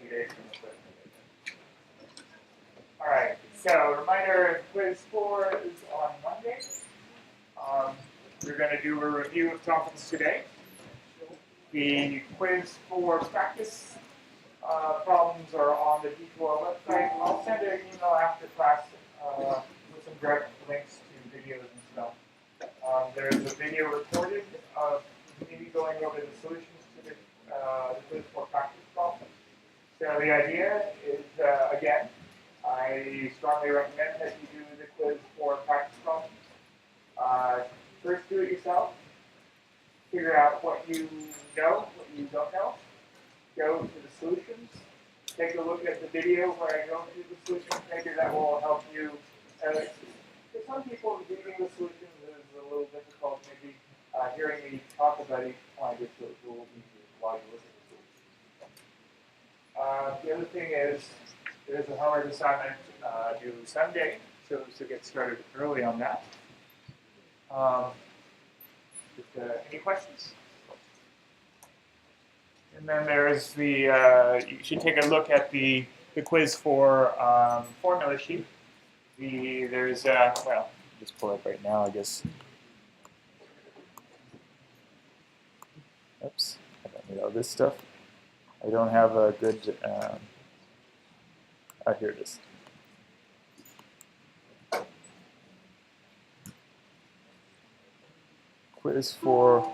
few days from the quiz. All right, so reminder, quiz 4 is on Monday. We're going to do a review of topics today. The quiz for practice problems are on the D2R website. I'll send an email after class with some direct links to videos and stuff. There's a video recorded of me going over the solutions to the quiz for practice problems. So the idea is, again, I strongly recommend that you do the quiz for practice problems. First, do it yourself. Figure out what you know, what you don't know. Go to the solutions. Take a look at the video where I go through the solutions. Maybe that will help you. For some people, reading the solutions is a little difficult. Maybe hearing me talk about each point is a little easier while you listen to the solutions. The other thing is, there's a homework assignment due Sunday, so get started early on that. Any questions? And then there's the, you should take a look at the quiz for formula sheet. There's, well, just pull it right now, I guess. Oops, I don't need all this stuff. I don't have a good, here it is. Quiz for,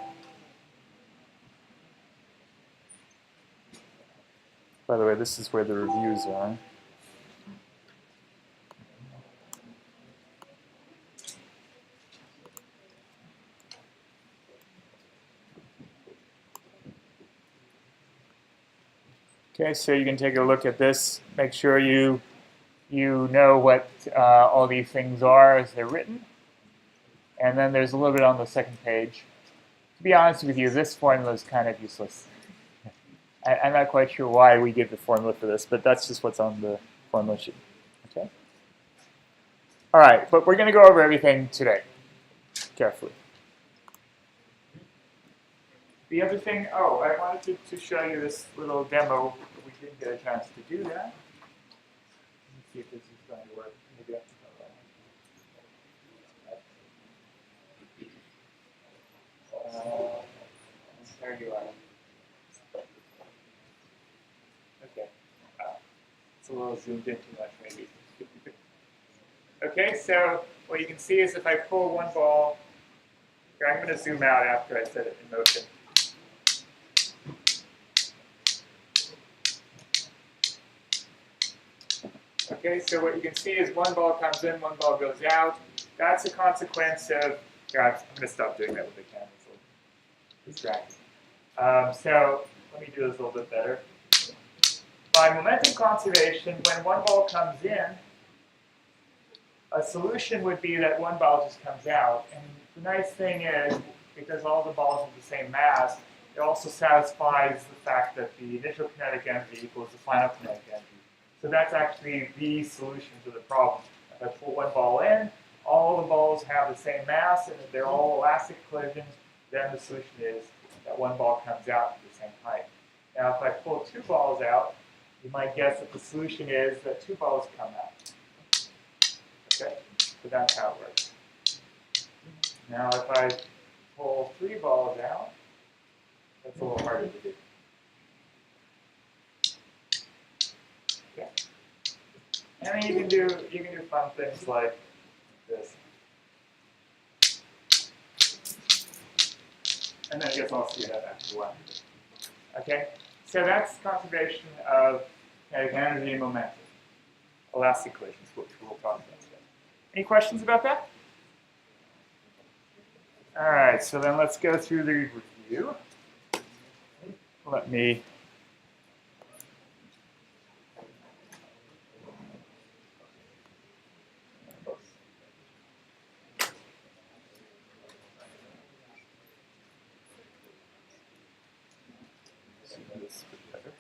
by the way, this is where the reviews are. Okay, so you can take a look at this. Make sure you know what all these things are as they're written. And then there's a little bit on the second page. To be honest with you, this formula is kind of useless. I'm not quite sure why we give the formula for this, but that's just what's on the formula sheet. Okay. All right, but we're going to go over everything today, carefully. The other thing, I wanted to show you this little demo, but we didn't get a chance to do that. Let me see if this is going to work. Maybe there you are. Okay. It's a little zoomed in too much, maybe. Okay, so what you can see is if I pull one ball, here, I'm going to zoom out after I set it in motion. Okay, so what you can see is one ball comes in, one ball goes out. That's a consequence of, here, I'm going to stop doing that with the camera. It's distracting. So let me do this a little bit better. By momentum conservation, when one ball comes in, a solution would be that one ball just comes out. And the nice thing is, because all the balls have the same mass, it also satisfies the fact that the initial kinetic energy equals the final kinetic energy. So that's actually the solution to the problem. If I pull one ball in, all the balls have the same mass, and if they're all elastic collisions, then the solution is that one ball comes out at the same height. Now, if I pull two balls out, you might guess that the solution is that two balls come out. Okay, so that's how it works. Now, if I pull three balls out, that's a little harder to do. Okay. And then you can do fun things like this. And then I guess I'll see that after a while. Okay, so that's conservation of kinetic energy and momentum, elastic collisions, which we'll talk about today. Any questions about that? All right, so then let's go through the review. Let me this a bit better.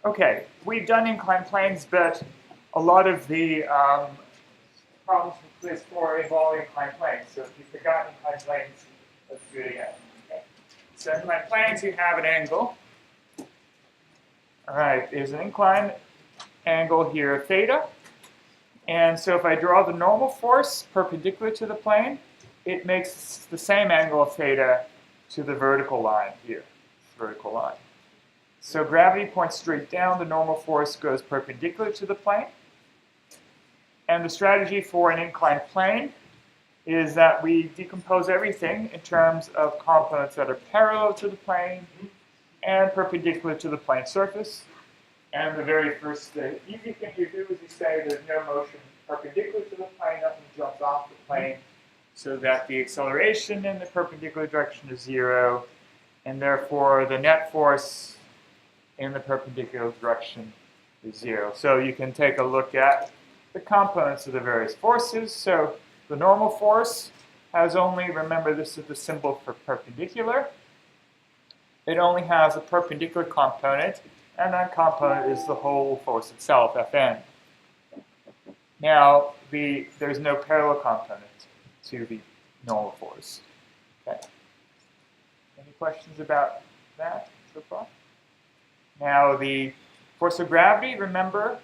Okay, we've done inclined planes, but a lot of the problems with quiz 4 involve inclined planes. So if you've forgotten inclined planes, let's do it again. Okay. So in my planes, you have an angle. All right, there's an inclined angle here, theta. And so if I draw the normal force perpendicular to the plane, it makes the same angle of theta to the vertical line here, vertical line. So gravity points straight down, the normal force goes perpendicular to the plane. And the strategy for an inclined plane is that we decompose everything in terms of components that are parallel to the plane and perpendicular to the plane surface. And the very first easy thing you do is you say there's no motion perpendicular to the plane, nothing jumps off the plane, so that the acceleration in the perpendicular direction is 0, and therefore the net force in the perpendicular direction is 0. So you can take a look at the components of the various forces. So the normal force has only, remember this is the symbol for perpendicular, it only has a perpendicular component, and that component is the whole force itself, Fn. Now, there's no parallel component to the normal force. Okay. Any questions about that so far? Now, the force of gravity, remember,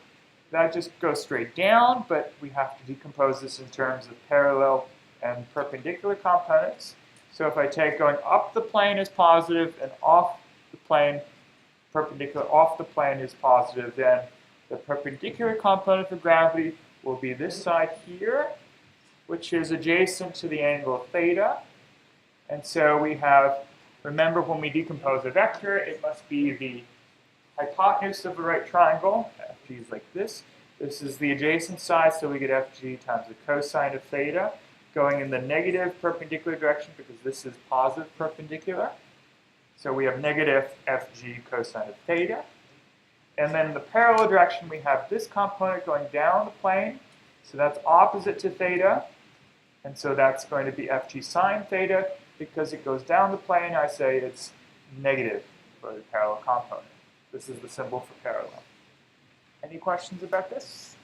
that just goes straight down, but we have to decompose this in terms of parallel and perpendicular components. So if I take going up the plane is positive and off the plane, perpendicular off the plane is positive, then the perpendicular component of gravity will be this side here, which is adjacent to the angle of theta. And so we have, remember when we decompose a vector, it must be the hypotenuse of the right triangle. Fg is like this. This is the adjacent side, so we get Fg times the cosine of theta, going in the negative perpendicular direction because this is positive perpendicular. So we have negative Fg cosine of theta. And then in the parallel direction, we have this component going down the plane. So that's opposite to theta. And so that's going to be Fg sine theta. Because it goes down the plane, I say it's negative for the parallel component. This is the symbol for parallel. Any questions about this?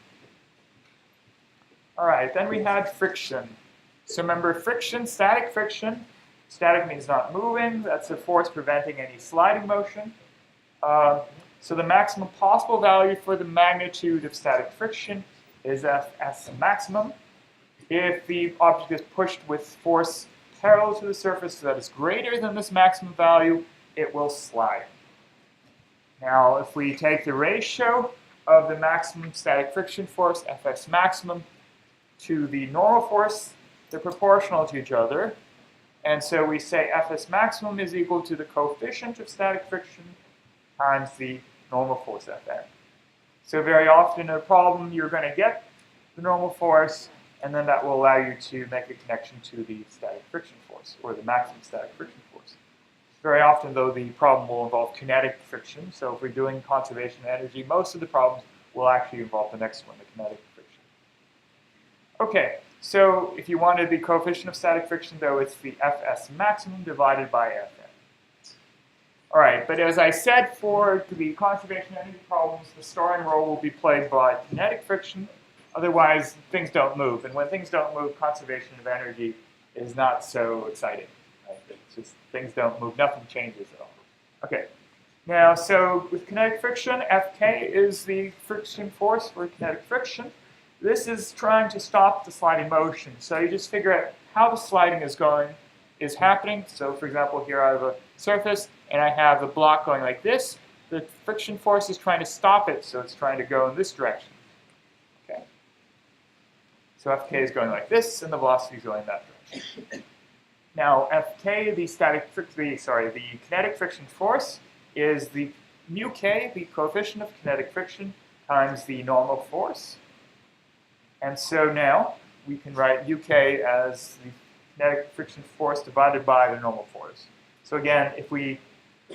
All right, then we had friction. So remember friction, static friction. Static means not moving. That's a force preventing any sliding motion. So the maximum possible value for the magnitude of static friction is Fs maximum. If the object is pushed with force parallel to the surface that is greater than this maximum value, it will slide. Now, if we take the ratio of the maximum static friction force, Fs maximum, to the normal force, they're proportional to each other. And so we say Fs maximum is equal to the coefficient of static friction times the normal force Fn. So very often in a problem, you're going to get the normal force, and then that will allow you to make a connection to the static friction force, or the maximum static friction force. Very often, though, the problem will involve kinetic friction. So if we're doing conservation of energy, most of the problems will actually involve the next one, the kinetic friction. Okay, so if you wanted the coefficient of static friction, though, it's the Fs maximum divided by Fn. All right, but as I said, for the conservation of energy problems, the starting role will be played by kinetic friction. Otherwise, things don't move. And when things don't move, conservation of energy is not so exciting. Right? It's just things don't move. Nothing changes at all. Okay. Now, so with kinetic friction, Fk is the friction force for kinetic friction. This is trying to stop the sliding motion. So you just figure out how the sliding is happening. So for example, here I have a surface, and I have a block going like this. The friction force is trying to stop it, so it's trying to go in this direction. Okay. So Fk is going like this, and the velocity is going that direction. Now, Fk, the kinetic friction force, is the mu k, the coefficient of kinetic friction, times the normal force. And so now we can write uk as the kinetic friction force divided by the normal force. So again, if we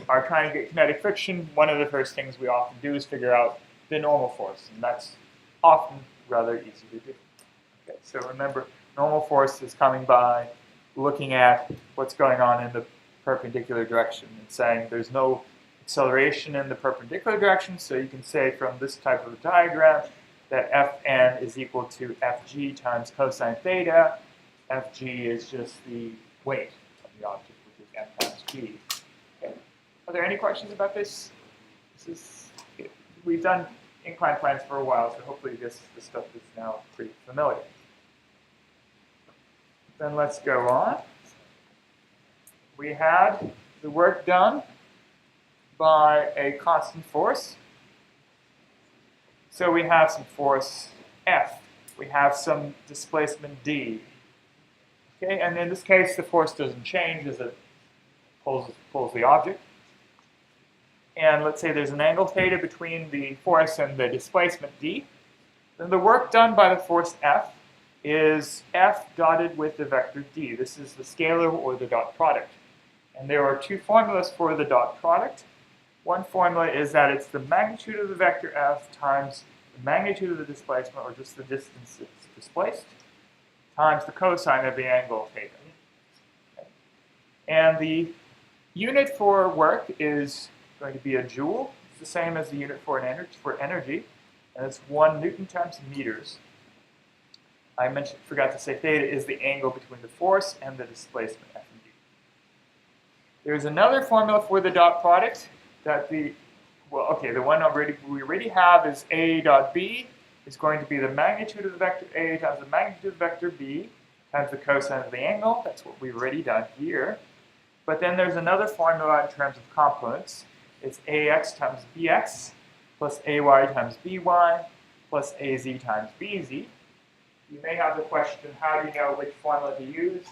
are trying to get kinetic friction, one of the first things we often do is figure out the normal force, and that's often rather easy to do. Okay, so remember, normal force is coming by looking at what's going on in the perpendicular direction and saying there's no acceleration in the perpendicular direction, so you can say from this type of diagram that Fn is equal to Fg times cosine theta. Fg is just the weight of the object D. Okay. Are there any questions about this? We've done inclined planes for a while, so hopefully this stuff is now pretty familiar. Then let's go on. We had the work done by a constant force. So we have some force F. We have some displacement D. Okay, and in this case, the force doesn't change as it pulls the object. And let's say there's an angle theta between the force and the displacement D. Then the work done by the force F is F dotted with the vector D. This is the scalar or the dot product. And there are two formulas for the dot product. One formula is that it's the magnitude of the vector F times the magnitude of the displacement, or just the distance it's displaced, times the cosine of the angle theta. Okay. And the unit for work is going to be a joule. It's the same as the unit for energy, and it's 1 Newton times meters. I forgot to say theta is the angle between the force and the displacement F and D. There's another formula for the dot product that the one we already have is A dot B is going to be the magnitude of the vector A times the magnitude of the vector B times the cosine of the angle. That's what we've already done here. But then there's another formula in terms of components. It's AX times BX plus AY times BY plus AZ times BZ. You may have the question, how do you know which formula to use?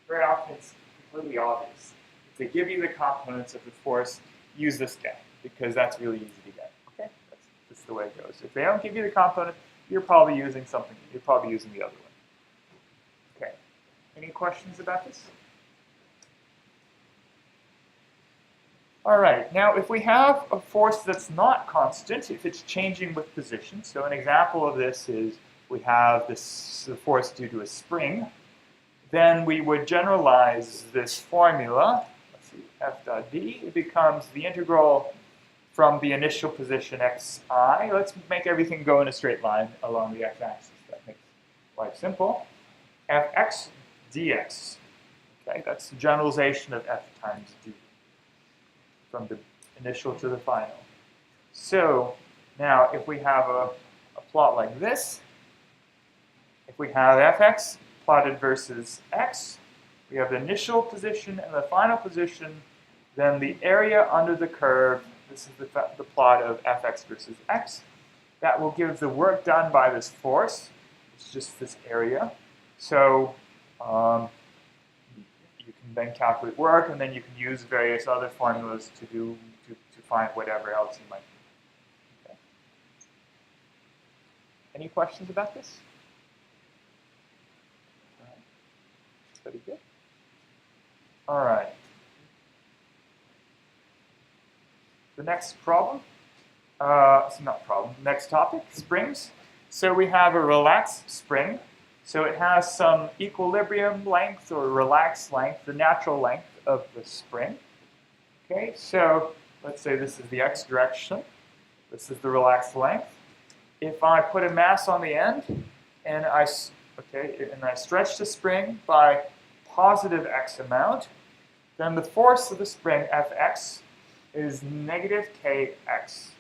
Very often it's completely obvious. If they give you the components of the force, use this guy, because that's really easy to get. Okay, that's just the way it goes. If they don't give you the component, you're probably using something. You're probably using the other one. Okay. Any questions about this? All right. Now, if we have a force that's not constant, if it's changing with position, so an example of this is we have the force due to a spring, then we would generalize this formula. F dot D, it becomes the integral from the initial position xi. Let's make everything go in a straight line along the x-axis. That makes life simple. Fx dx. Okay, that's the generalization of f times d from the initial to the final. So now if we have a plot like this, if we have fx plotted versus x, we have the initial position and the final position, then the area under the curve, this is the plot of fx versus x. That will give the work done by this force. It's just this area. So you can then calculate work, and then you can use various other formulas to find whatever else you might do. Okay. Any questions about this? All right. Pretty good. All right. The next problem, next topic, springs. So we have a relaxed spring. So it has some equilibrium length or relaxed length, the natural length of the spring. Okay, so let's say this is the x direction. This is the relaxed length. If I put a mass on the end and I stretch the spring by positive x amount, then the force of the spring, Fx, is negative kx,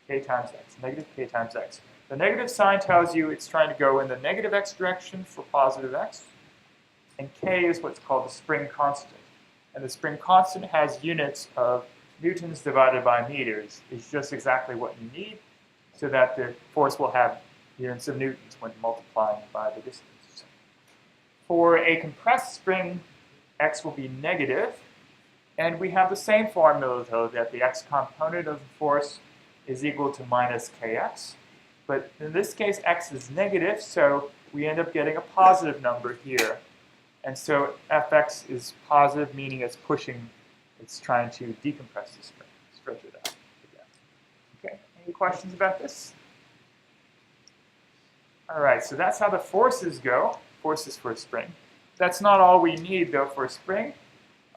k times x, negative k times x. The negative sign tells you it's trying to go in the negative x direction for positive x, and k is what's called the spring constant. And the spring constant has units of newtons divided by meters. It's just exactly what you need so that the force will have units of newtons when multiplying by the distance. For a compressed spring, x will be negative, and we have the same formula, though, that the x component of the force is equal to minus kx. But in this case, x is negative, so we end up getting a positive number here. And so Fx is positive, meaning it's trying to decompress the spring, stretch it out again. Okay, any questions about this? All right, so that's how the forces go, forces for a spring. That's not all we need, though, for a spring.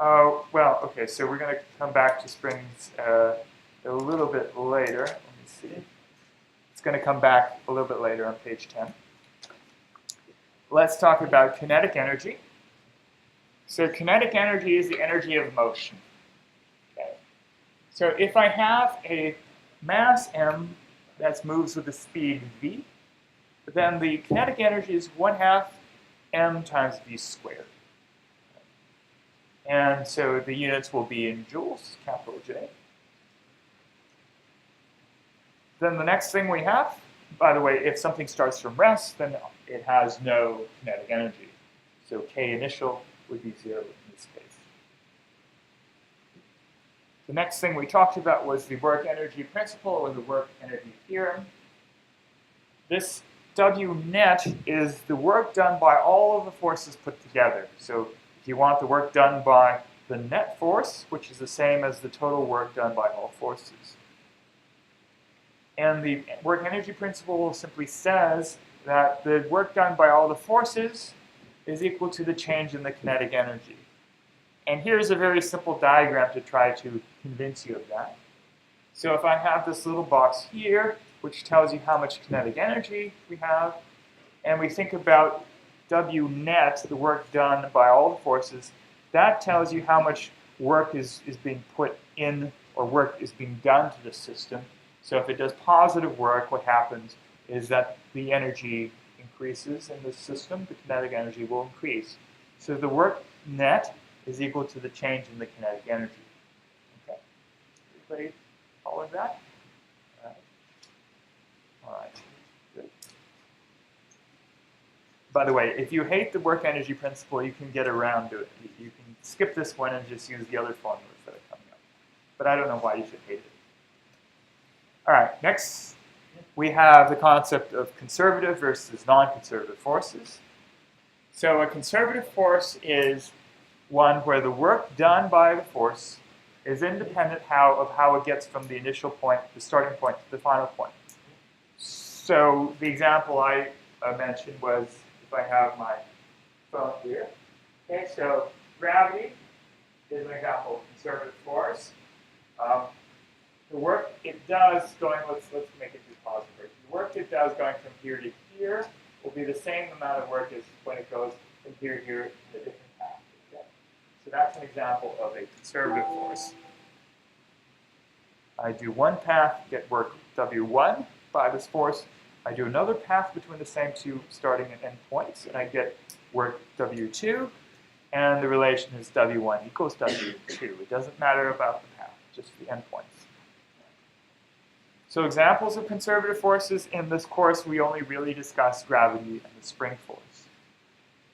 Okay, so we're going to come back to springs a little bit later. Let me see. It's going to come back a little bit later on page 10. Let's talk about kinetic energy. So kinetic energy is the energy of motion. Okay. So if I have a mass m that moves with the speed v, then the kinetic energy is 1/2 m times v squared. And so the units will be in joules, capital J. Then the next thing we have, by the way, if something starts from rest, then it has no kinetic energy. So K initial would be 0 in this case. The next thing we talked about was the work energy principle, or the work energy theorem. This W net is the work done by all of the forces put together. So if you want the work done by the net force, which is the same as the total work done by all forces. And the work energy principle simply says that the work done by all the forces is equal to the change in the kinetic energy. And here's a very simple diagram to try to convince you of that. So if I have this little box here, which tells you how much kinetic energy we have, and we think about W net, the work done by all the forces, that tells you how much work is being put in, or work is being done to the system. So if it does positive work, what happens is that the energy increases in the system, the kinetic energy will increase. So the work net is equal to the change in the kinetic energy. Okay. Everybody follow that? All right. Good. By the way, if you hate the work energy principle, you can get around to it. You can skip this one and just use the other formulas that are coming up. But I don't know why you should hate it. All right, next we have the concept of conservative versus non-conservative forces. So a conservative force is one where the work done by the force is independent of how it gets from the initial point, the starting point, to the final point. So the example I mentioned was if I have my phone here. Okay, so gravity is an example of conservative force. The work it does going, let's make it do positive. The work it does going from here to here will be the same amount of work as when it goes from here to here in a different path. Okay? So that's an example of a conservative force. I do one path, get work W1 by this force. I do another path between the same two starting and end points, and I get work W2, and the relation is W1 equals W2. It doesn't matter about the path, just the endpoints. So examples of conservative forces in this course, we only really discuss gravity and the spring force.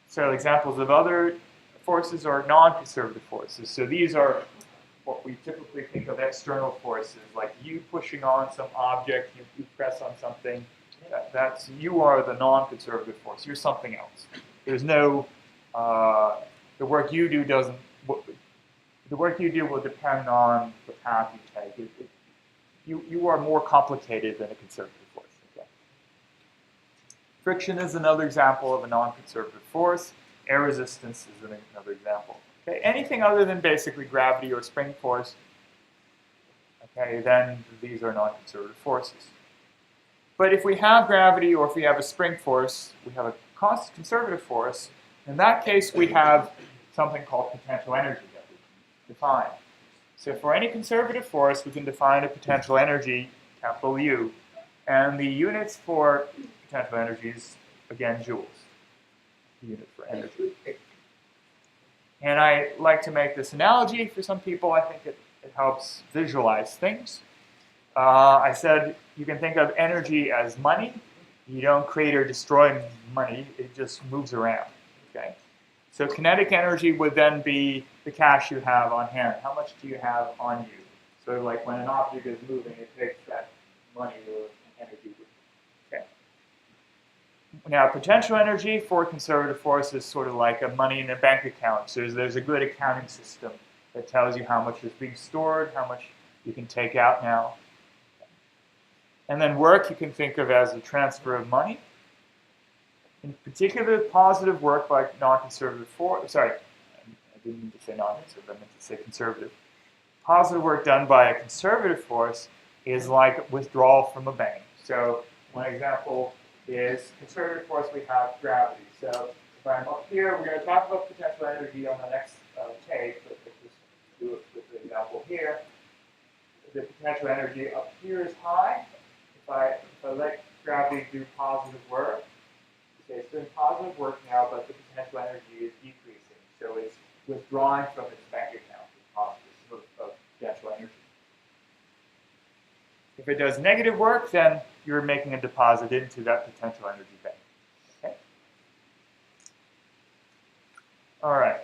So examples of other forces are non-conservative forces. So these are what we typically think of external forces, like you pushing on some object, you press on something. You are the non-conservative force. You're something else. There's no, the work you do doesn't, the work you do will depend on the path you take. You are more complicated than a conservative force. Okay? Friction is another example of a non-conservative force. Air resistance is another example. Okay? Anything other than basically gravity or spring force, okay, then these are non-conservative forces. But if we have gravity or if we have a spring force, we have a conservative force, in that case we have something called potential energy that we can define. So for any conservative force, we can define a potential energy, capital U, and the units for potential energy is, again, joules, the unit for energy. And I like to make this analogy for some people. I think it helps visualize things. I said you can think of energy as money. You don't create or destroy money. It just moves around. Okay? So kinetic energy would then be the cash you have on hand. How much do you have on you? So like when an object is moving, it takes that money or energy. Okay. Now potential energy for conservative force is sort of like a money in a bank account. So there's a good accounting system that tells you how much is being stored, how much you can take out now. And then work you can think of as a transfer of money. In particular, positive work by non-conservative force, sorry, I didn't mean to say non-conservative, I meant to say conservative. Positive work done by a conservative force is like withdrawal from a bank. So one example is conservative force, we have gravity. So if I'm up here, we're going to talk about potential energy on the next take, but let's just do it with the example here. The potential energy up here is high. If I let gravity do positive work, okay, it's doing positive work now, but the potential energy is decreasing. So it's withdrawing from its bank account of potential energy. If it does negative work, then you're making a deposit into that potential energy bank. Okay? All right.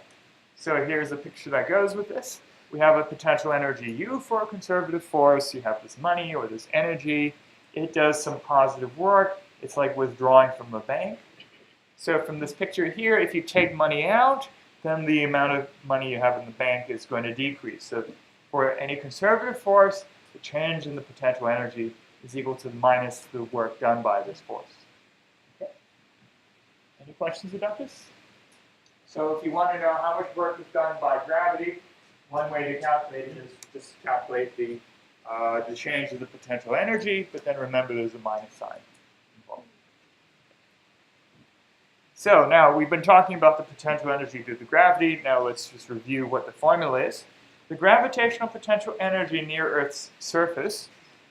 So here's a picture that goes with this. We have a potential energy U for a conservative force. You have this money or this energy. It does some positive work. It's like withdrawing from a bank. So from this picture here, if you take money out, then the amount of money you have in the bank is going to decrease. So for any conservative force, the change in the potential energy is equal to minus the work done by this force. Okay. Any questions about this? So if you want to know how much work is done by gravity, one way to calculate it is just calculate the change of the potential energy, but then remember there's a minus sign involved. So now we've been talking about the potential energy due to gravity. Now let's just review what the formula is. The gravitational potential energy near Earth's surface.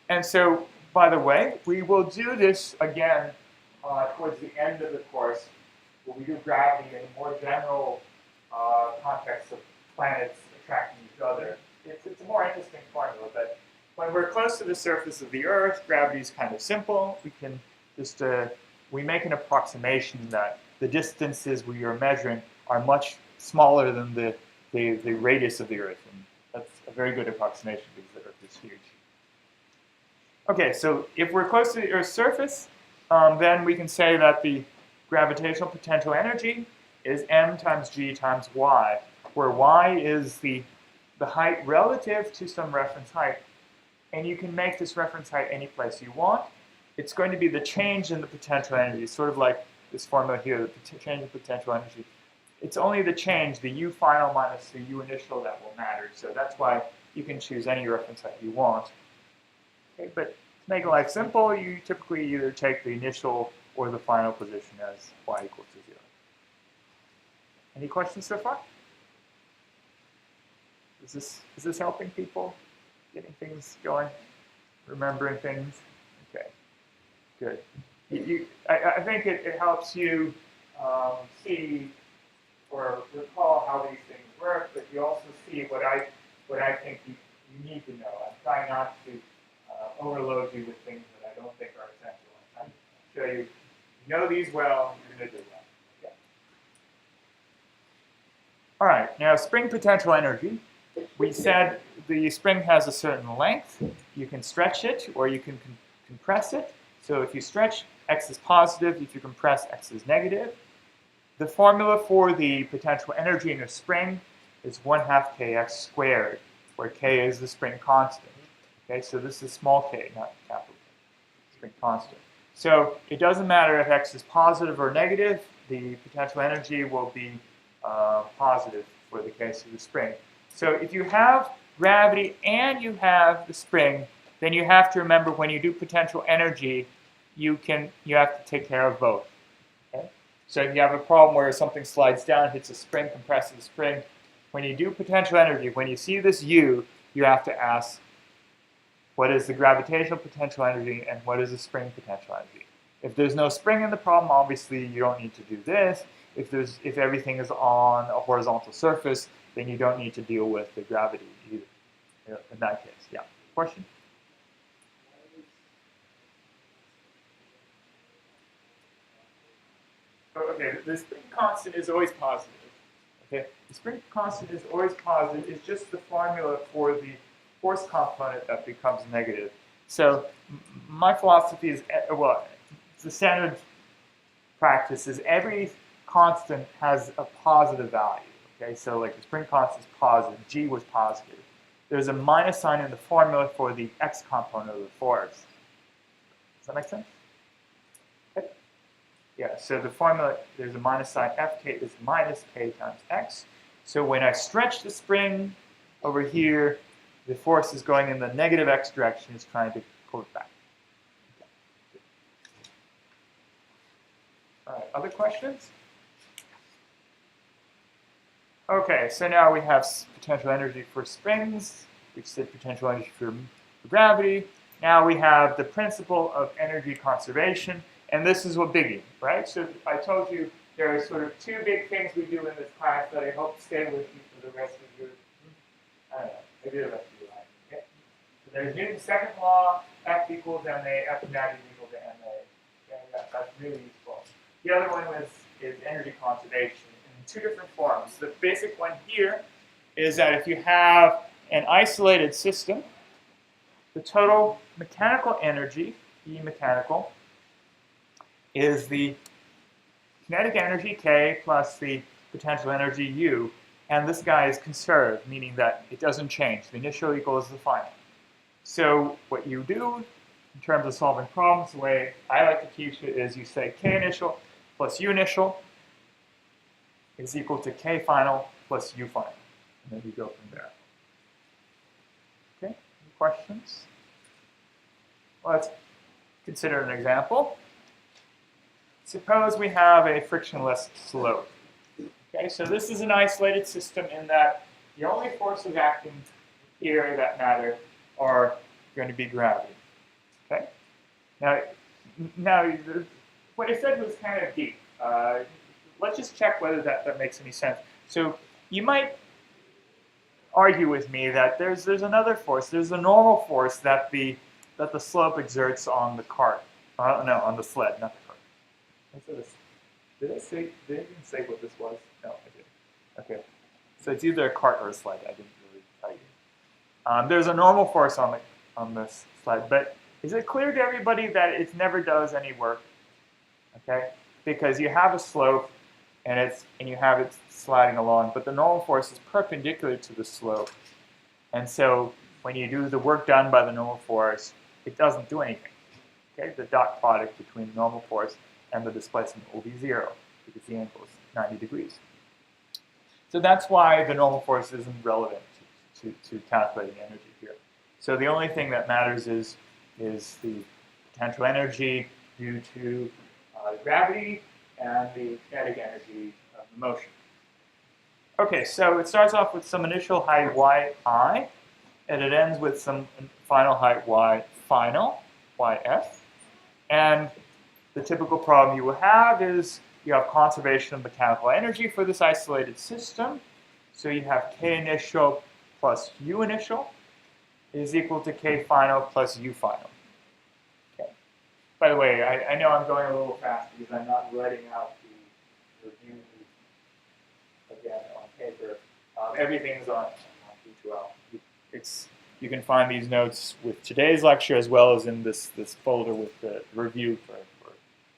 And so, by the way, we will do this again towards the end of the course, where we do gravity in a more general context of planets attracting each other. It's a more interesting formula, but when we're close to the surface of the Earth, gravity is kind of simple. We can just we make an approximation that the distances we are measuring are much smaller than the radius of the Earth. And that's a very good approximation because the Earth is huge. Okay, so if we're close to the Earth's surface, then we can say that the gravitational potential energy is m times g times y, where y is the height relative to some reference height. And you can make this reference height any place you want. It's going to be the change in the potential energy, sort of like this formula here, the change in potential energy. It's only the change, the U final minus the U initial, that will matter. So that's why you can choose any reference height you want. Okay, but to make life simple, you typically either take the initial or the final position as y equals to 0. Any questions so far? Is this helping people? Getting things going? Remembering things? Okay, good. I think it helps you see or recall how these things work, but you also see what I think you need to know. I'm trying not to overload you with things that I don't think are essential. I'm trying to show you know these well, you're going to do well. Okay. All right, now spring potential energy. We said the spring has a certain length. You can stretch it or you can compress it. So if you stretch, x is positive. If you compress, x is negative. The formula for the potential energy in a spring is 1/2 kx squared, where k is the spring constant. Okay, so this is small k, not capital K, spring constant. So it doesn't matter if x is positive or negative, the potential energy will be positive for the case of the spring. So if you have gravity and you have the spring, then you have to remember when you do potential energy, you have to take care of both. Okay? So if you have a problem where something slides down, hits a spring, compresses the spring, when you do potential energy, when you see this U, you have to ask, what is the gravitational potential energy and what is the spring potential energy? If there's no spring in the problem, obviously you don't need to do this. If everything is on a horizontal surface, then you don't need to deal with the gravity either. In that case, yeah. Question? Okay, the spring constant is always positive. Okay, the spring constant is always positive. It's just the formula for the force component that becomes negative. So my philosophy is, well, the standard practice is every constant has a positive value. Okay, so like the spring constant is positive, G was positive. There's a minus sign in the formula for the x component of the force. Does that make sense? Okay. Yeah, so the formula, there's a minus sign, Fk is minus k times x. So when I stretch the spring over here, the force is going in the negative x direction, it's trying to pull it back. Okay. All right, other questions? Okay, so now we have potential energy for springs. We said potential energy for gravity. Now we have the principle of energy conservation, and this is what biggie, right? So I told you there are sort of two big things we do in this class that I hope stay with you for the rest of your, I don't know, maybe the rest of your life. Okay? So there's Newton's second law, F equals ma, F of net is equal to ma. Okay? That's really useful. The other one is energy conservation in two different forms. The basic one here is that if you have an isolated system, the total mechanical energy, E mechanical, is the kinetic energy, K, plus the potential energy, U, and this guy is conserved, meaning that it doesn't change. The initial equals the final. So what you do in terms of solving problems, the way I like to teach it is you say K initial plus U initial is equal to K final plus U final. And then you go from there. Okay, any questions? Let's consider an example. Suppose we have a frictionless slope. Okay, so this is an isolated system in that the only forces acting here that matter are going to be gravity. Okay? Now what I said was kind of deep. Let's just check whether that makes any sense. So you might argue with me that there's another force. There's a normal force that the slope exerts on the cart. No, on the sled, not the cart. Did I even say what this was? No, I didn't. Okay. So it's either a cart or a sled. I didn't really tell you. There's a normal force on this sled, but is it clear to everybody that it never does any work? Okay, because you have a slope and you have it sliding along, but the normal force is perpendicular to the slope, and so when you do the work done by the normal force, it doesn't do anything. Okay, the dot product between the normal force and the displacement will be 0 because the angle is 90 degrees. So that's why the normal force isn't relevant to calculating energy here. So the only thing that matters is the potential energy due to gravity and the kinetic energy of the motion. Okay, so it starts off with some initial height yi, and it ends with some final height y final, yf. And the typical problem you will have is you have conservation of mechanical energy for this isolated system. So you have K initial plus U initial is equal to K final plus U final. Okay. By the way, I know I'm going a little fast because I'm not writing out the review again on paper. Everything's on D2L. You can find these notes with today's lecture as well as in this folder with the review for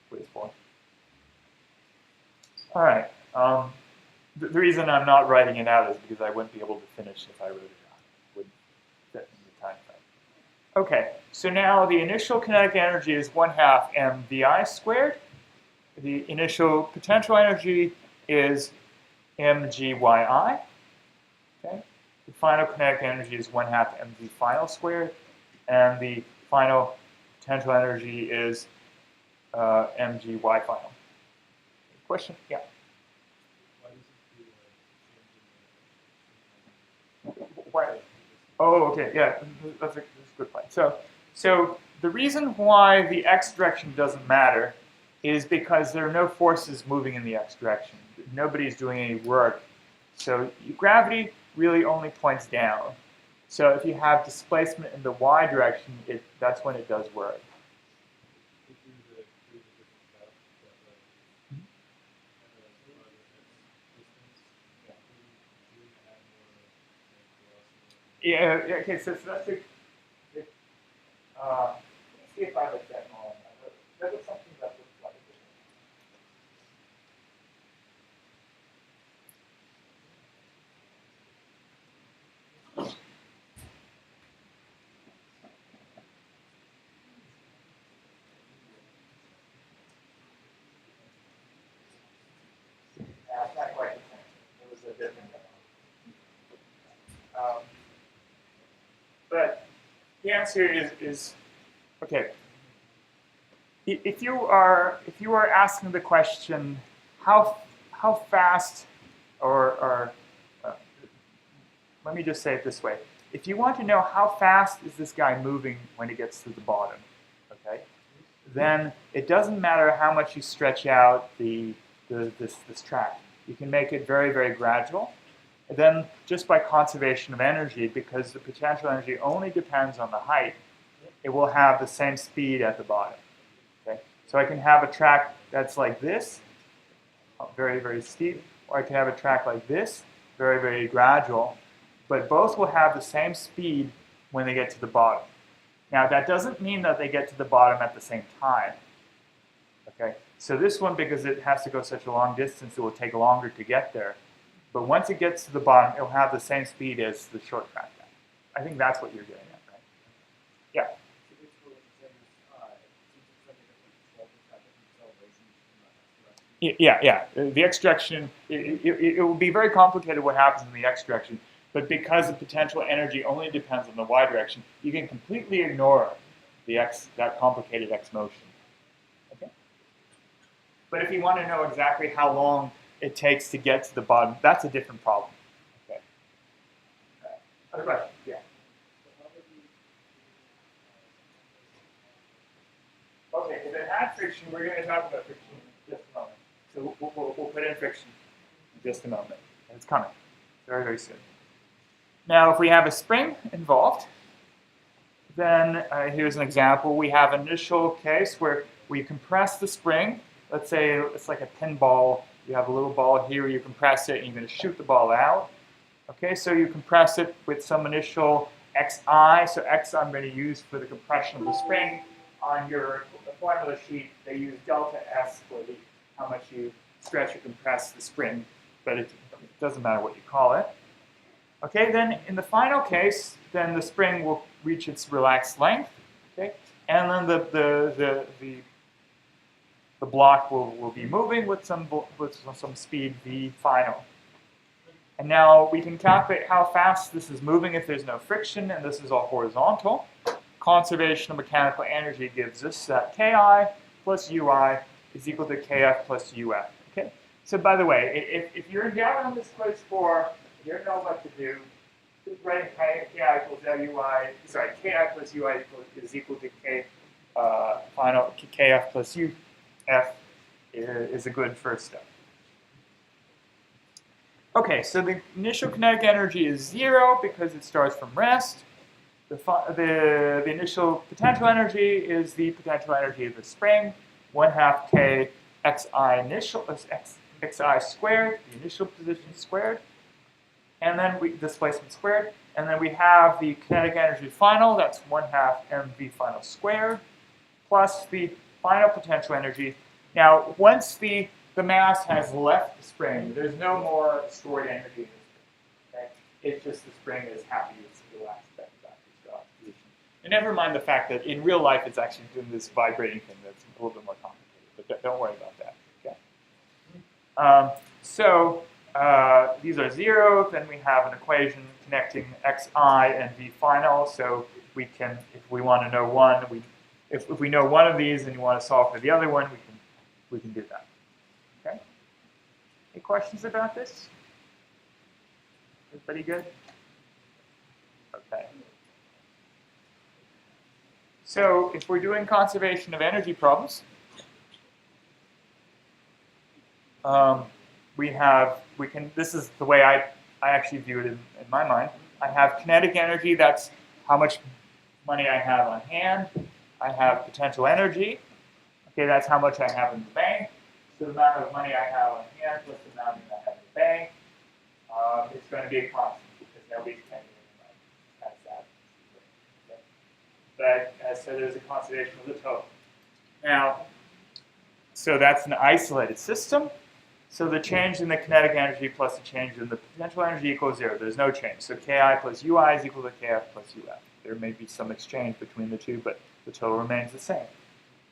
quiz 4. All right. The reason I'm not writing it out is because I wouldn't be able to finish if I wrote it out. It wouldn't fit in the time frame. Okay, so now the initial kinetic energy is 1/2 mvi squared. The initial potential energy is mgyi. Okay. The final kinetic energy is 1/2 mg final squared, and the final potential energy is mgy final. Question? Yeah. Why? Oh, okay. Yeah, that's a good point. So the reason why the x direction doesn't matter is because there are no forces moving in the x direction. Nobody's doing any work. So gravity really only points down. So if you have displacement in the y direction, that's when it does work. Yeah, okay, so that's a good, let's see if I look that more. That was something that looks like it's not quite the same. It was a different but the answer is okay. If you are asking the question how fast or let me just say it this way. If you want to know how fast is this guy moving when he gets to the bottom, okay, then it doesn't matter how much you stretch out this track. You can make it very, very gradual. And then just by conservation of energy, because the potential energy only depends on the height, it will have the same speed at the bottom. Okay? So I can have a track that's like this, very, very steep, or I can have a track like this, very, very gradual, but both will have the same speed when they get to the bottom. Now that doesn't mean that they get to the bottom at the same time. Okay? So this one, because it has to go such a long distance, it will take longer to get there. But once it gets to the bottom, it'll have the same speed as the short track guy. I think that's what you're getting at, right? Yeah. Yeah. The x direction, it will be very complicated what happens in the x direction, but because the potential energy only depends on the y direction, you can completely ignore that complicated x motion. Okay? But if you want to know exactly how long it takes to get to the bottom, that's a different problem. Okay. Other question? Yeah. Okay, if it had friction, we're going to talk about friction in just a moment. So we'll put in friction in just a moment. And it's coming very, very soon. Now, if we have a spring involved, then here's an example. We have an initial case where we compress the spring. Let's say it's like a pinball. You have a little ball here, you compress it, and you're going to shoot the ball out. Okay, so you compress it with some initial xi. So x I'm going to use for the compression of the spring. On your formula sheet, they use delta S for how much you stretch or compress the spring, but it doesn't matter what you call it. Okay, then in the final case, then the spring will reach its relaxed length, okay, and then the block will be moving with some speed v final. And now we can calculate how fast this is moving if there's no friction, and this is all horizontal. Conservation of mechanical energy gives us that Ki plus Ui is equal to Kf plus Uf. Okay. So by the way, if you're down on this quiz 4, you don't know what to do. Just write Ki equals Ui. Sorry, Ki plus Ui is equal to K final Kf plus Uf is a good first step. Okay, so the initial kinetic energy is 0 because it starts from rest. The initial potential energy is the potential energy of the spring, 1/2 K xi initial xi squared, the initial position squared, and then displacement squared, and then we have the kinetic energy final, that's 1/2 mv final squared, plus the final potential energy. Now, once the mass has left the spring, there's no more stored energy in the spring. Okay? It's just the spring is happy it's relaxed back to its position. And never mind the fact that in real life it's actually doing this vibrating thing that's a little bit more complicated, but don't worry about that. Okay? These are 0, then we have an equation connecting xi and v final, so we can, if we want to know one, if we know one of these and you want to solve for the other one, we can do that. Okay? Any questions about this? Everybody good? Okay. So if we're doing conservation of energy problems, this is the way I actually view it in my mind. I have kinetic energy, that's how much money I have on hand. I have potential energy. Okay, that's how much I have in the bank. So the amount of money I have on hand plus the amount I have in the bank, it's going to be a constant because nobody's paying any money. That's that. Okay. But so there's a conservation of the total. Now, so that's an isolated system. So the change in the kinetic energy plus the change in the potential energy equals 0. There's no change. So Ki plus Ui is equal to Kf plus Uf. There may be some exchange between the two, but the total remains the same.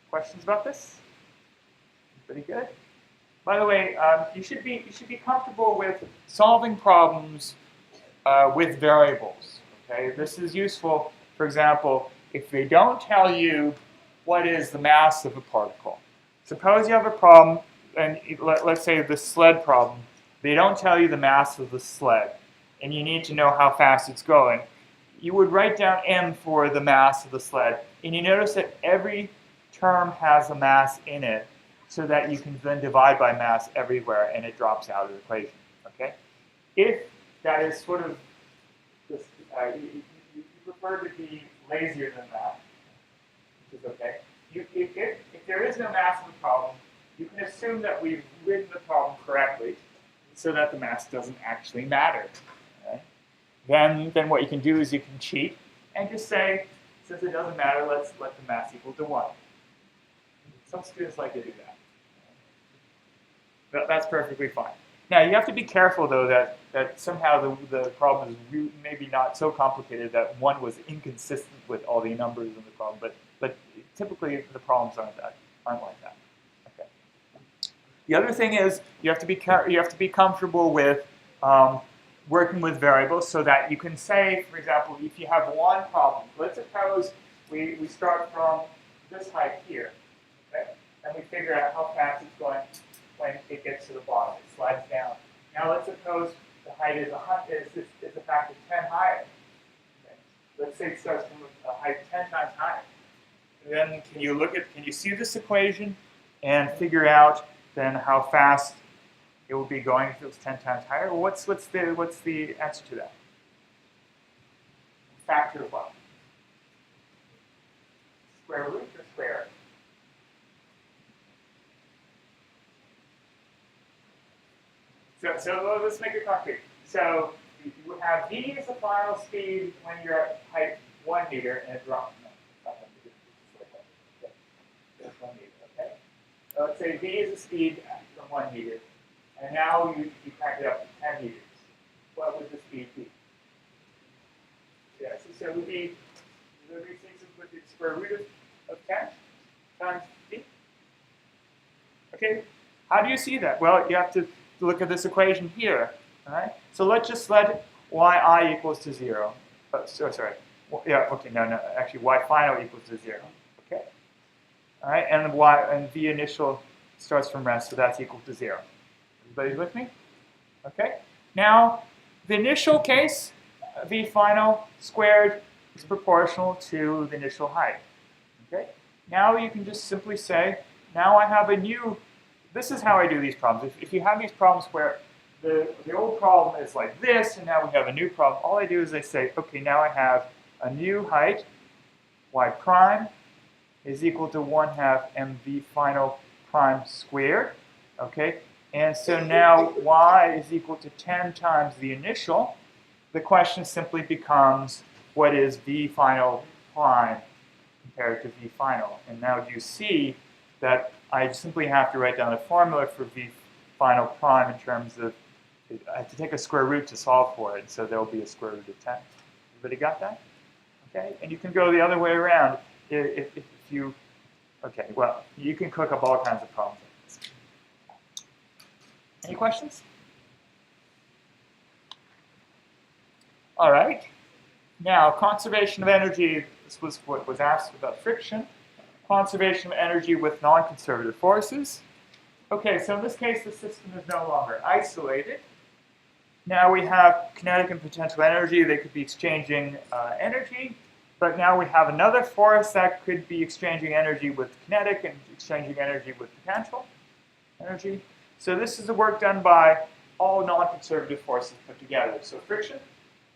Questions about this? Pretty good. By the way, you should be comfortable with solving problems with variables. Okay, this is useful. For example, if they don't tell you what is the mass of a particle, suppose you have a problem, and let's say the sled problem. They don't tell you the mass of the sled. and you need to know how fast it's going, you would write down m for the mass of the sled, and you notice that every term has a mass in it, so that you can then divide by mass everywhere, and it drops out of the equation. Okay? If that is sort of, you prefer to be lazier than that, which is okay. If there is no mass in the problem, you can assume that we've written the problem correctly, so that the mass doesn't actually matter. Okay? Then what you can do is you can cheat and just say, since it doesn't matter, let's let the mass equal to 1. Some students like to do that. That's perfectly fine. Now, you have to be careful, though, that somehow the problem is maybe not so complicated that 1 was inconsistent with all the numbers in the problem, but typically the problems aren't like that. Okay. The other thing is you have to be comfortable with working with variables, so that you can say, for example, if you have one problem, let's suppose we start from this height here, okay? And we figure out how fast it's going when it gets to the bottom. It slides down. Now let's suppose the height is a factor 10 higher. Okay? Let's say it starts from a height 10 times higher. And then can you see this equation and figure out then how fast it will be going if it was 10 times higher? Well, what's the answer to that? Factor of what? Square root or square? So let's make it concrete. So you would have v as the final speed when you're at height 1 meter, and it drops. No, not 1 meter. Okay. So let's say v is the speed from 1 meter, and now you crank it up to 10 meters. What would the speed be? Yeah, so it would be the square root of 10 times v. Okay. How do you see that? Well, you have to look at this equation here. All right. So let's just let yi equals to 0. Sorry. Yeah. Okay. No. Actually, y final equals to 0. Okay. All right. And v initial starts from rest, so that's equal to 0. Everybody with me? Okay. Now, the initial case, v final squared is proportional to the initial height. Okay. Now you can just simply say, now I have a new. This is how I do these problems. If you have these problems where the old problem is like this, and now we have a new problem, all I do is I say, okay, now I have a new height, y prime is equal to 1/2 mv final prime squared. Okay, and so now y is equal to 10 times the initial. The question simply becomes, what is v final prime compared to v final? And now do you see that I simply have to write down a formula for v final prime in terms of, I have to take a square root to solve for it, so there will be a square root of 10. Everybody got that? Okay, and you can go the other way around. If you, okay, well, you can cook up all kinds of problems like this. Any questions? All right. Now, conservation of energy, this was what was asked about friction. Conservation of energy with non-conservative forces. Okay, so in this case, the system is no longer isolated. Now we have kinetic and potential energy. They could be exchanging energy, but now we have another force that could be exchanging energy with kinetic and exchanging energy with potential energy. So this is the work done by all non-conservative forces put together. So friction,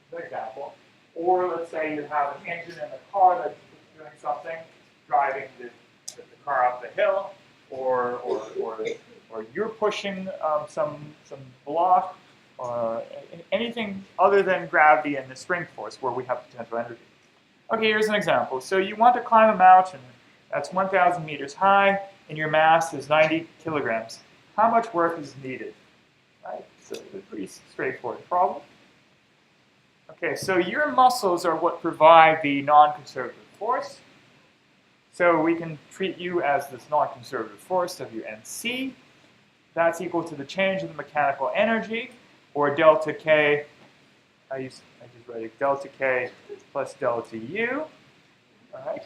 for example, or let's say you have an engine in a car that's doing something, driving the car up the hill, or you're pushing some block, or anything other than gravity and the spring force where we have potential energy. Okay, here's an example. So you want to climb a mountain that's 1,000 meters high, and your mass is 90 kilograms. How much work is needed? Right? So it's a pretty straightforward problem. Okay, so your muscles are what provide the non-conservative force. So we can treat you as this non-conservative force, WNC. That's equal to the change in the mechanical energy, or delta K. I just write it, delta K plus delta U. All right.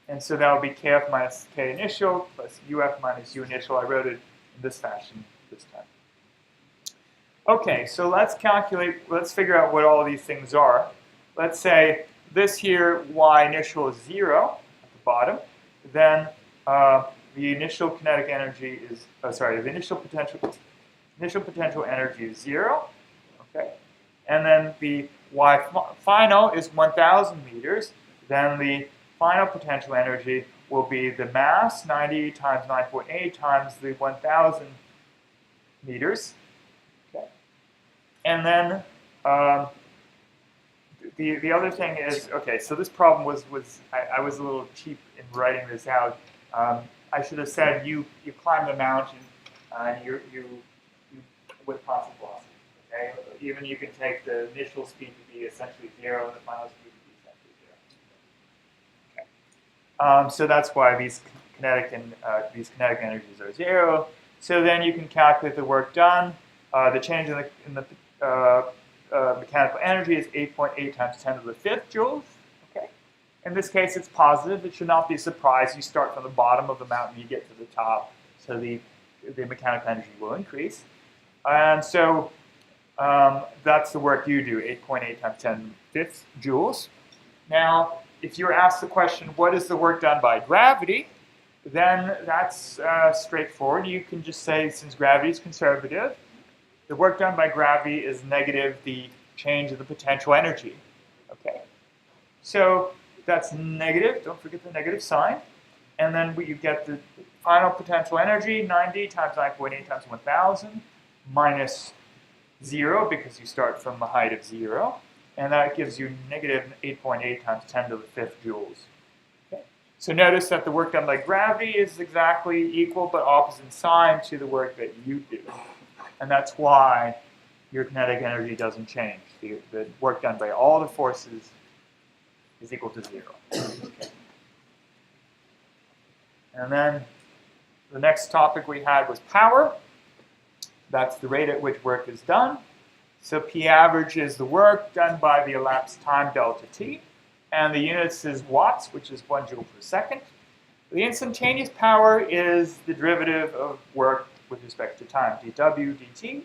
And so that would be Kf minus K initial plus Uf minus U initial. I wrote it in this fashion this time. Okay, so let's figure out what all these things are. Let's say this here, y initial is 0 at the bottom. Then the initial kinetic energy is, the initial potential energy is 0. Okay, and then the y final is 1,000 meters. Then the final potential energy will be the mass, 90 times 9.8 times the 1,000 meters. Okay, and then the other thing is, okay, so this problem was I was a little cheap in writing this out. I should have said you climb the mountain and you with constant velocity. Okay, even you can take the initial speed to be essentially 0 and the final speed to be essentially 0. Okay, so that's why these kinetic energies are 0. So then you can calculate the work done. The change in the mechanical energy is 8.8 times 10 to the 5th joules. Okay. In this case, it's positive. It should not be a surprise. You start from the bottom of the mountain, you get to the top, so the mechanical energy will increase. And so that's the work you do, 8.8 times 10 to the 5th joules. Now, if you're asked the question, what is the work done by gravity? Then that's straightforward. You can just say, since gravity is conservative, the work done by gravity is negative the change of the potential energy. Okay, so that's negative. Don't forget the negative sign. And then you get the final potential energy, 90 times 9.8 times 1,000, minus 0, because you start from a height of 0. And that gives you negative 8.8 times 10 to the 5th joules. Okay. So notice that the work done by gravity is exactly equal but opposite sign to the work that you do. And that's why your kinetic energy doesn't change. The work done by all the forces is equal to 0. Okay. And then the next topic we had was power. That's the rate at which work is done. So P average is the work done by the elapsed time delta T. And the units is watts, which is 1 joule per second. The instantaneous power is the derivative of work with respect to time, dW dt.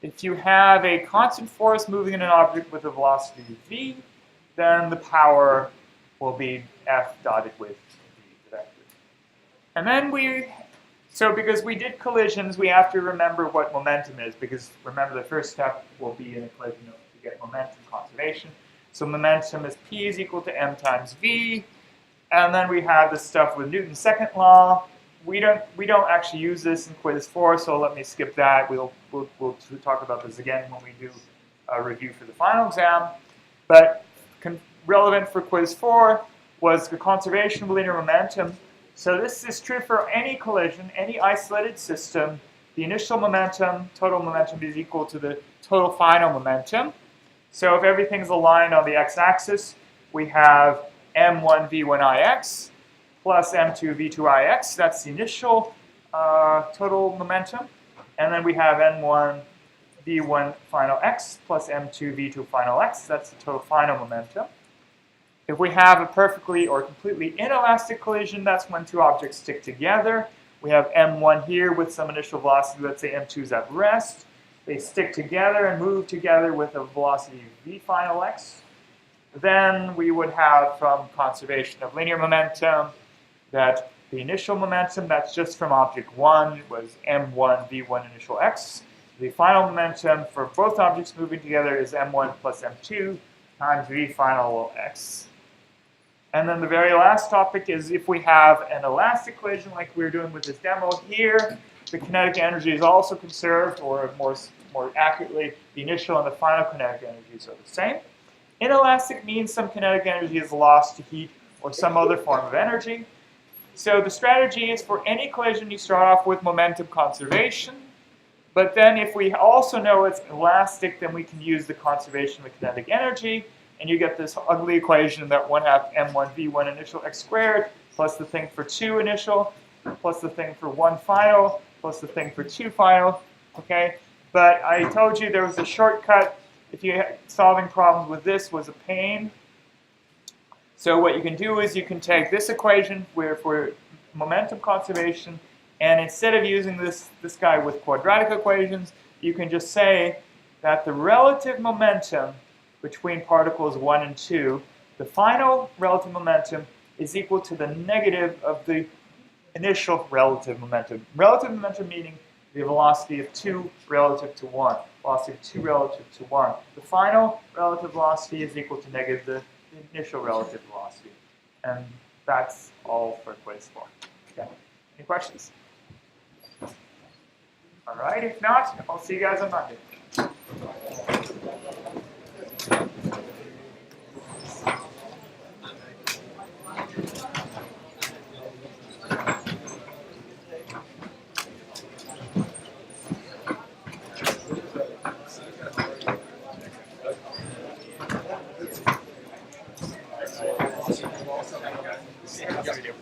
If you have a constant force moving in an object with a velocity v, then the power will be F dotted with the vector. And then because we did collisions, we have to remember what momentum is, because remember the first step will be in a collision to get momentum conservation. So momentum is P is equal to M times V. And then we have this stuff with Newton's second law. We don't actually use this in quiz 4, so let me skip that. We'll talk about this again when we do a review for the final exam. But relevant for quiz 4 was the conservation of linear momentum. So this is true for any collision, any isolated system. The initial momentum, total momentum, is equal to the total final momentum. So if everything's aligned on the x-axis, we have m1 v1 ix plus m2 v2 ix. That's the initial total momentum. And then we have n1 v1 final x plus m2 v2 final x. That's the total final momentum. If we have a perfectly or completely inelastic collision, that's when two objects stick together. We have m1 here with some initial velocity, let's say m2 is at rest. They stick together and move together with a velocity v final x. Then we would have, from conservation of linear momentum, that the initial momentum, that's just from object 1, was m1 v1 initial x. The final momentum for both objects moving together is m1 plus m2 times v final x. And then the very last topic is if we have an elastic collision like we were doing with this demo here, the kinetic energy is also conserved, or more accurately, the initial and the final kinetic energies are the same. Inelastic means some kinetic energy is lost to heat or some other form of energy. So the strategy is for any collision you start off with momentum conservation, but then if we also know it's elastic, then we can use the conservation of kinetic energy, and you get this ugly equation that 1/2 m1 v1 initial x squared plus the thing for 2 initial plus the thing for 1 final plus the thing for 2 final. Okay, but I told you there was a shortcut. If you solving problems with this was a pain. So what you can do is you can take this equation for momentum conservation, and instead of using this guy with quadratic equations, you can just say that the relative momentum between particles 1 and 2, the final relative momentum is equal to the negative of the initial relative momentum. Relative momentum meaning the velocity of 2 relative to 1. Velocity of 2 relative to 1. The final relative velocity is equal to negative the initial relative velocity. And that's all for equation 4. Okay. Any questions? All right, if not, I'll see you guys on Monday. Video.